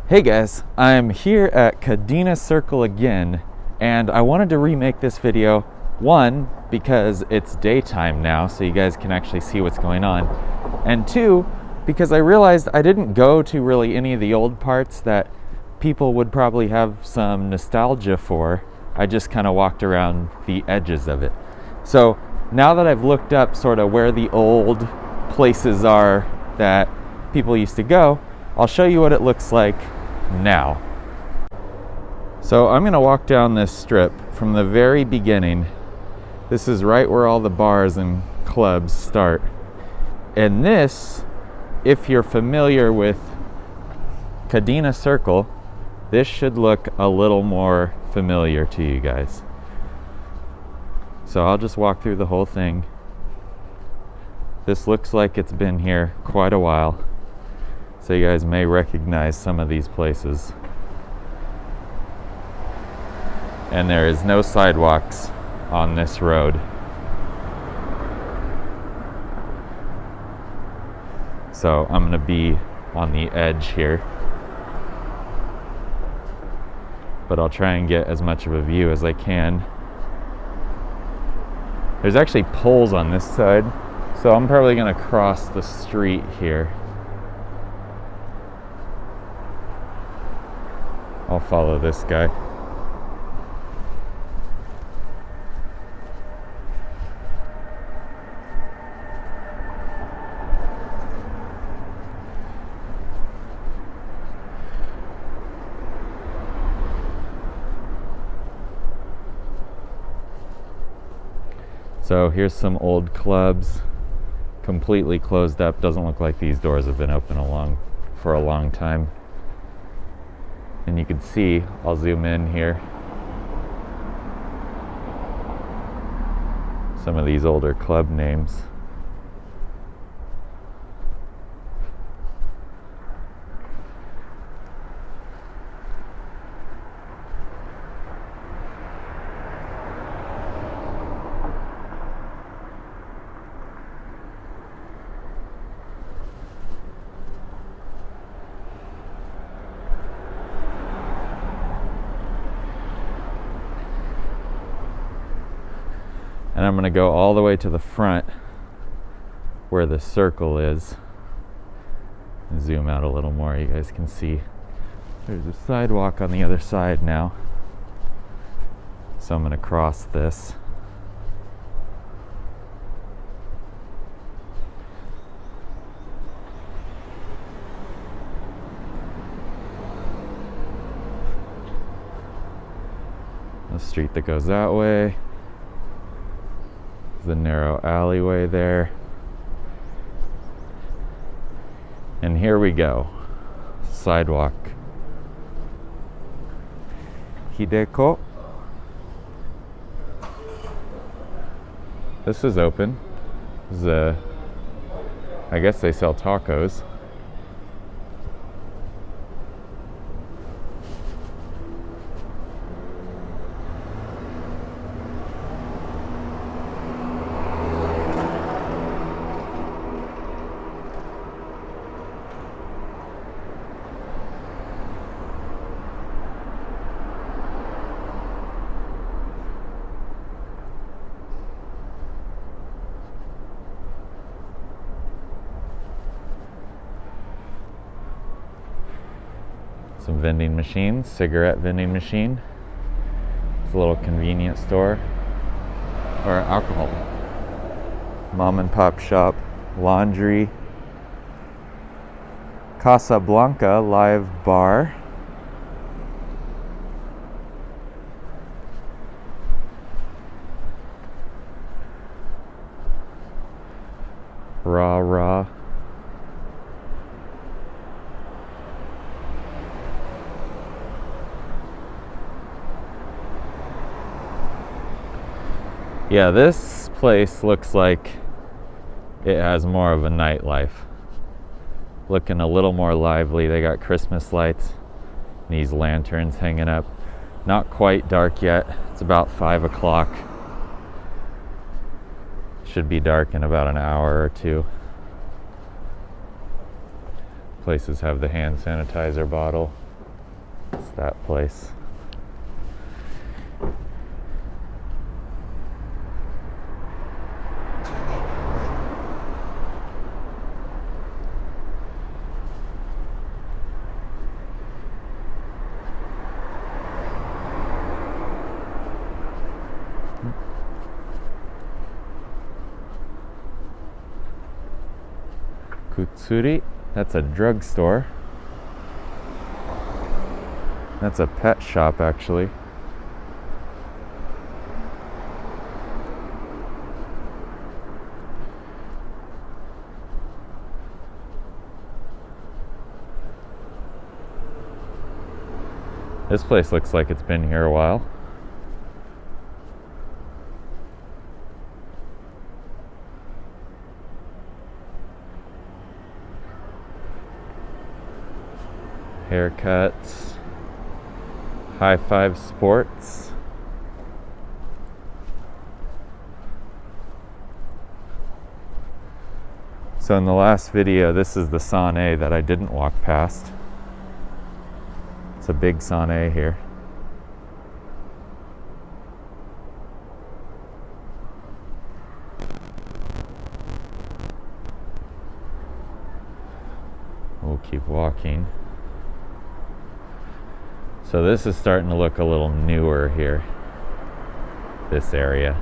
Hey guys, I'm here at Kadena Circle again, and I wanted to remake this video, one, because it's daytime now, so you guys can actually see what's going on, and two, because I realized I didn't go to really any of the old parts that people would probably have some nostalgia for. I just kind of walked around the edges of it. So now that I've looked up sort of where the old places are that people used to go, I'll show you what it looks like now. So I'm gonna walk down this strip from the very beginning. This is right where all the bars and clubs start. And this, if you're familiar with Kadena Circle, this should look a little more familiar to you guys. So I'll just walk through the whole thing. This looks like it's been here quite a while, so you guys may recognize some of these places. And there is no sidewalks on this road. So I'm gonna be on the edge here, but I'll try and get as much of a view as I can. There's actually poles on this side, so I'm probably gonna cross the street here. I'll follow this guy. So here's some old clubs, completely closed up. Doesn't look like these doors have been open for a long time. And you can see, I'll zoom in here, some of these older club names. And I'm going to go all the way to the front where the circle is. Zoom out a little more, you guys can see. There's a sidewalk on the other side now. So I'm going to cross this. The street that goes that way. The narrow alleyway there. And here we go. Sidewalk. Hideko. This is open. This is I guess they sell tacos. Some vending machines, cigarette vending machine. It's a little convenience store or alcohol. Mom and pop shop, laundry. Casablanca live bar. Rah. Yeah, this place looks like it has more of a nightlife. Looking a little more lively. They got Christmas lights, these lanterns hanging up. Not quite dark yet. It's about 5 o'clock. Should be dark in about an hour or two. Places have the hand sanitizer bottle. that place. Kutsuri, that's a drugstore. That's a pet shop, actually. This place looks like it's been here a while. Haircuts, High Five Sports. So in the last video, this is the Sane that I didn't walk past. It's a big Sane here. We'll keep walking. So this is starting to look a little newer here, this area.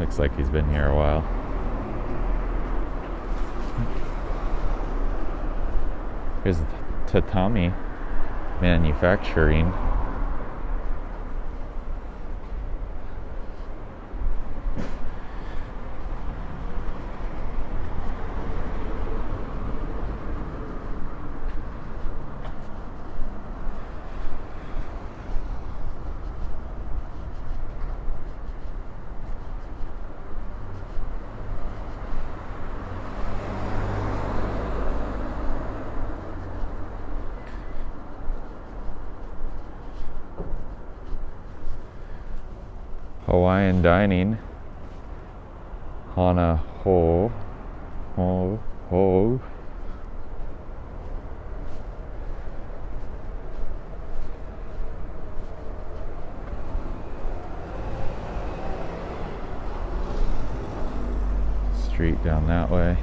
Looks like he's been here a while. Here's Tatami Manufacturing. Hawaiian dining, Hana Ho, Ho. Street down that way.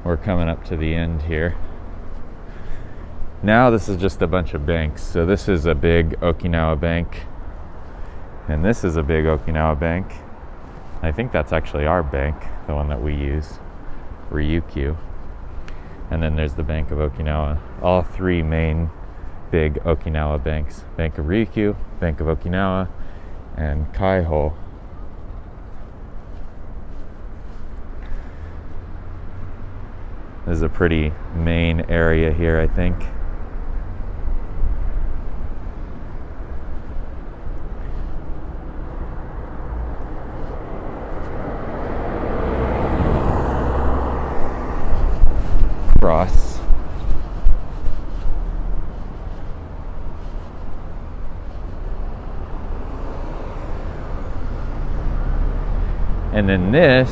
We're coming up to the end here. Now this is just a bunch of banks. So this is a big Okinawa bank, and this is a big Okinawa bank. I think that's actually our bank, the one that we use, Ryukyu. And then there's the Bank of Okinawa. All three main big Okinawa banks: Bank of Ryukyu, Bank of Okinawa, and Kaiho. This is a pretty main area here, I think. Cross. And then this,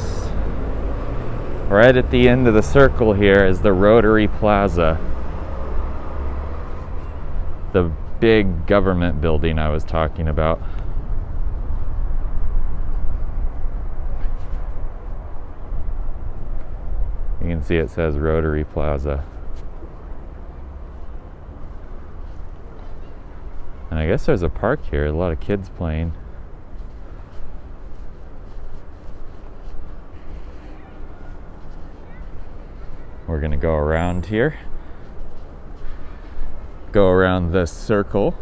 right at the end of the circle here, is the Rotary Plaza. The big government building I was talking about. You can see it says Rotary Plaza. And I guess there's a park here, a lot of kids playing. We're gonna go around here. Go around this circle.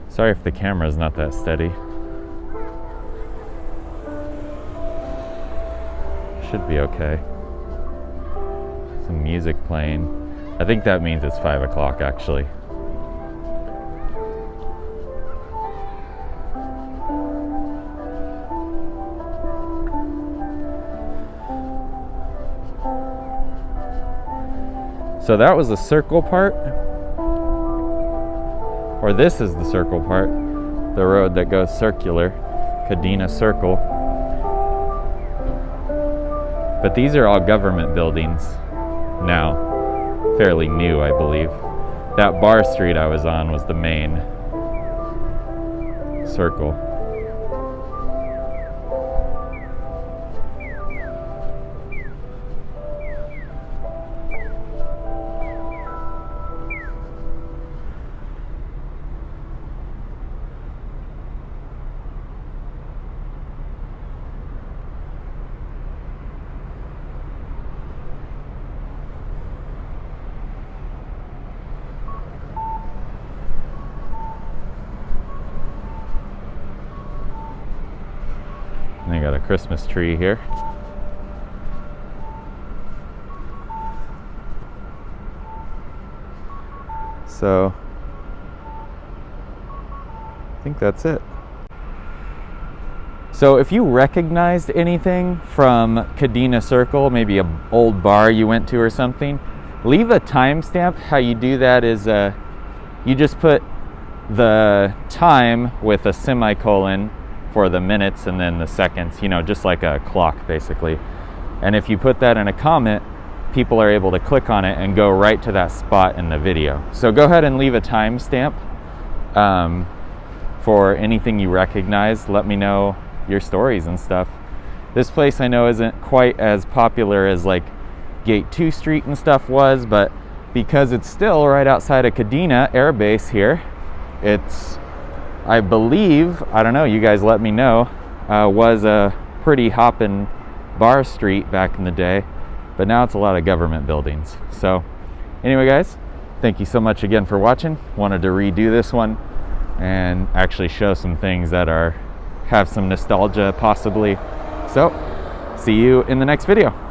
Sorry if the camera's not that steady. Should be okay. Some music playing. I think that means it's 5 o'clock actually. So that was the circle part, or this is the circle part, the road that goes circular, Kadena Circle. But these are all government buildings now, fairly new, I believe. That bar street I was on was the main circle. And they got a Christmas tree here. So I think that's it. So if you recognized anything from Kadena Circle, maybe an old bar you went to or something, leave a timestamp. How you do that is you just put the time with a semicolon for the minutes and then the seconds, you know, just like a clock basically. And if you put that in a comment, people are able to click on it and go right to that spot in the video. So go ahead and leave a timestamp for anything you recognize. Let me know your stories and stuff. This place I know isn't quite as popular as like Gate 2 Street and stuff was, but because it's still right outside of Kadena Air Base here, it's, I believe, I don't know, you guys let me know, was a pretty hoppin' bar street back in the day, but now it's a lot of government buildings. So anyway guys, thank you so much again for watching. Wanted to redo this one and actually show some things that have some nostalgia possibly. So see you in the next video.